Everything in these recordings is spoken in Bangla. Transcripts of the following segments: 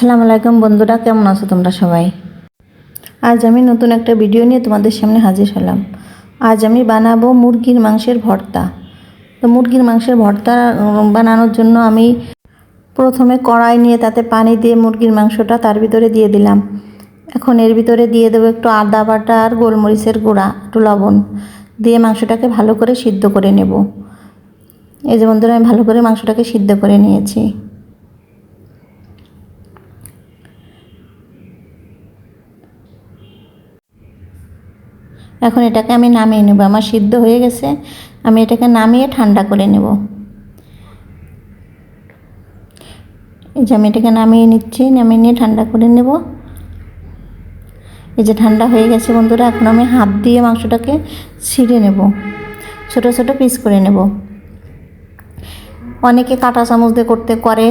আসসালামু আলাইকুম বন্ধুরা, কেমন আছো তোমরা সবাই? আজ আমি নতুন একটা ভিডিও নিয়ে তোমাদের সামনে হাজির হলাম। আজ আমি বানাবো মুরগির মাংসের ভর্তা। তো মুরগির মাংসের ভর্তা বানানোর জন্য আমি প্রথমে কড়াই নিয়ে তাতে পানি দিয়ে মুরগির মাংসটা তার ভিতরে দিয়ে দিলাম। এখন এর ভিতরে দিয়ে দেবো একটু আদা বাটা আর গোলমরিচের গুঁড়া, একটু লবণ দিয়ে মাংসটাকে ভালো করে সিদ্ধ করে নেব। এই যে বন্ধুরা, আমি ভালো করে মাংসটাকে সিদ্ধ করে নিয়েছি। এখন এটাকে আমি নামিয়ে নেব। আমার সিদ্ধ হয়ে গেছে, আমি এটাকে নামিয়ে ঠান্ডা করে নেব। এই যে আমি এটাকে নামিয়ে নিচ্ছি, নামিয়ে নিয়ে ঠান্ডা করে নেব। এই যে ঠান্ডা হয়ে গেছে বন্ধুরা, এখন আমি হাত দিয়ে মাংসটাকে ছিঁড়ে নেব, ছোট ছোট পিস করে নেব। অনেকে কাঁটা চামচ দিয়ে করে,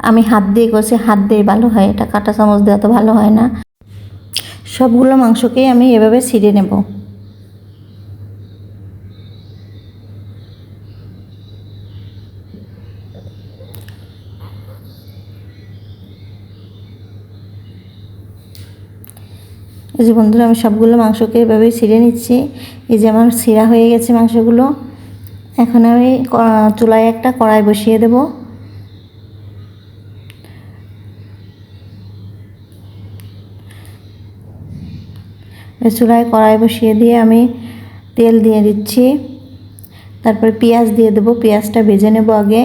আমি হাত দিয়ে করছি, হাত দিয়ে ভালো হয়, এটা কাঁটা চামচ দিয়ে অত ভালো হয় না। সবগুলো মাংসকেই আমি এভাবে ছিঁড়ে নেব। এই যে বন্ধুরা, আমি সবগুলো মাংসকে এভাবেই ছিঁড়ে নিচ্ছি। এই যে আমার ছিঁড়া হয়ে গেছে মাংসগুলো। এখন আমি চুলায় একটা কড়াই বসিয়ে দেব। চুলায় কড়াই বসিয়ে দিয়ে আমি তেল দিয়ে দিচ্ছি, তারপরে পেঁয়াজ দিয়ে দেবো। পেঁয়াজটা ভেজে নেব আগে।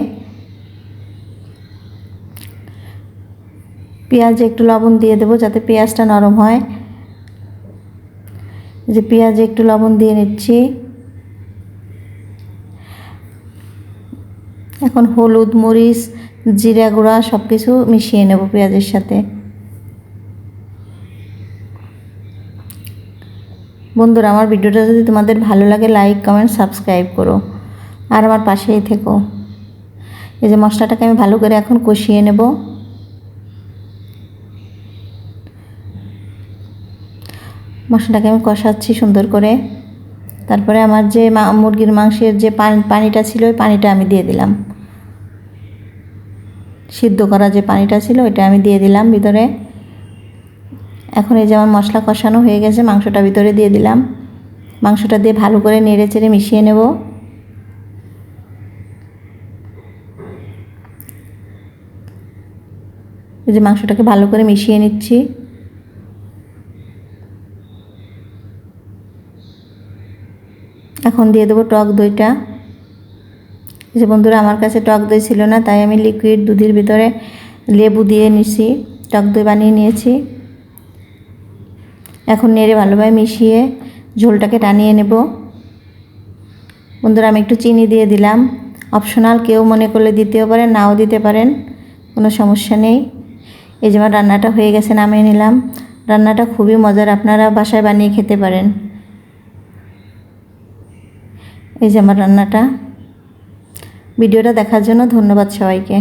পেঁয়াজে একটু লবণ দিয়ে দেবো যাতে পেঁয়াজটা নরম হয়। যে পেঁয়াজে একটু লবণ দিয়ে নিচ্ছি। এখন হলুদ, মরিচ, জিরা গুঁড়া সব কিছু মিশিয়ে নেব পেঁয়াজের সাথে। বন্ধুরা, আমার ভিডিওটা যদি তোমাদের ভালো লাগে, লাইক, কমেন্ট, সাবস্ক্রাইব করো আর আমার পাশেই থেকো। এই যে মশলাটাকে আমি ভালো করে এখন কষিয়ে নেব। মশলাটাকে আমি কষাচ্ছি সুন্দর করে। তারপরে আমার যে মুরগির মাংসের যে পানিটা ছিল, ওই পানিটা আমি দিয়ে দিলাম। সিদ্ধ করা যে পানিটা ছিল ওইটা আমি দিয়ে দিলাম ভিতরে। এখন এই যে আমার মশলা কষানো হয়ে গেছে, মাংসটা ভিতরে দিয়ে দিলাম। মাংসটা দিয়ে ভালো করে নেড়ে চেড়ে মিশিয়ে নেব। এই যে মাংসটাকে ভালো করে মিশিয়ে নিচ্ছি। এখন দিয়ে দেবো টক দইটা। এই যে বন্ধুরা, আমার কাছে টক দই ছিল না, তাই আমি লিকুইড দুধের ভিতরে লেবু দিয়ে নিছি, টক দই বানিয়ে নিয়েছি। এখন নেড়ে ভালোভাবে মিশিয়ে ঝোলটাকে টানিয়ে নেব। বন্ধুরা, আমি একটু চিনি দিয়ে দিলাম, অপশনাল, কেউ মনে করলে দিতেও পারেন, নাও দিতে পারেন, কোনো সমস্যা নেই। এই যে আমার রান্নাটা হয়ে গেছে, নামিয়ে নিলাম। রান্নাটা খুবই মজার, আপনারা বাসায় বানিয়ে খেতে পারেন। এই যে আমার রান্নাটা। ভিডিওটা দেখার জন্য ধন্যবাদ সবাইকে।